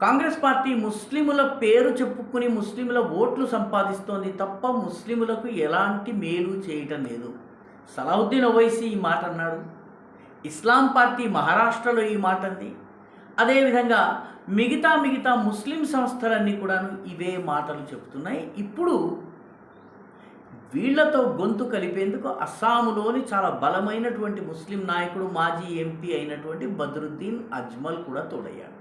Congress party ముస్లిముల పేరు చెప్పుకుని ముస్లిముల ఓట్లు సంపాదిస్తోంది తప్ప ముస్లిములకు ఎలాంటి మేలు చేయటం లేదు. సలావుద్దీన్ ఓవైసీ ఈ మాట అన్నాడు. ఇస్లాం పార్టీ మహారాష్ట్రలో ఈ మాట అంది. అదేవిధంగా మిగతా ముస్లిం సంస్థలన్నీ కూడాను ఇవే మాటలు చెబుతున్నాయి. ఇప్పుడు వీళ్లతో గొంతు కలిపేందుకు అస్సాములోని చాలా బలమైనటువంటి ముస్లిం నాయకుడు మాజీ ఎంపీ అయినటువంటి బద్రుద్దీన్ అజ్మల్ కూడా తోడయ్యాడు.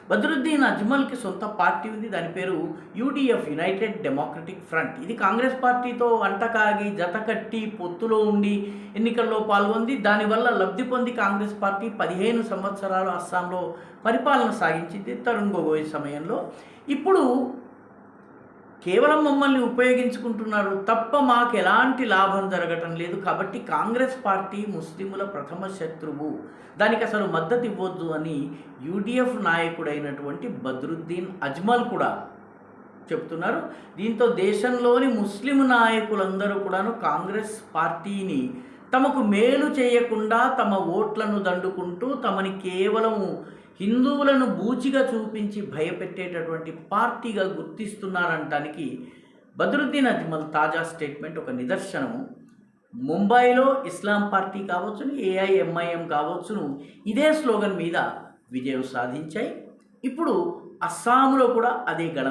బద్రుద్దీన్ అజ్మల్కి సొంత పార్టీ ఉంది. దాని పేరు యూడిఎఫ్, యునైటెడ్ డెమోక్రటిక్ ఫ్రంట్. ఇది కాంగ్రెస్ పార్టీతో అంటకాగి జతకట్టి పొత్తులో ఉండి ఎన్నికల్లో పాల్గొంది. దానివల్ల లబ్ధి పొంది కాంగ్రెస్ పార్టీ 15 సంవత్సరాలు అస్సాంలో పరిపాలన సాగించింది తరుణ్ గొగోయ్ సమయంలో. ఇప్పుడు కేవలం మమ్మల్ని ఉపయోగించుకుంటున్నారు తప్ప మాకు ఎలాంటి లాభం జరగటం లేదు. కాబట్టి కాంగ్రెస్ పార్టీ ముస్లిముల ప్రథమ శత్రువు, దానికి అసలు మద్దతు ఇవ్వద్దు అని యూడిఎఫ్ నాయకుడైనటువంటి బద్రుద్దీన్ అజ్మల్ కూడా చెప్తున్నారు. దీంతో దేశంలోని ముస్లిం నాయకులందరూ కూడాను కాంగ్రెస్ పార్టీని తమకు మేలు చేయకుండా తమ ఓట్లను దండుకుంటూ తమని కేవలము హిందువులను బూచిగా చూపించి భయపెట్టేటటువంటి పార్టీగా గుర్తిస్తున్నారనటానికి బద్రుద్దీన్ అజ్మల్ తాజా స్టేట్మెంట్ ఒక నిదర్శనము. ముంబైలో ఇస్లాం పార్టీ కావచ్చును, ఏఐఎంఐఎం కావచ్చును, ఇదే స్లోగన్ మీద విజయం సాధించాయి. ఇప్పుడు అస్సాంలో కూడా అదే గళం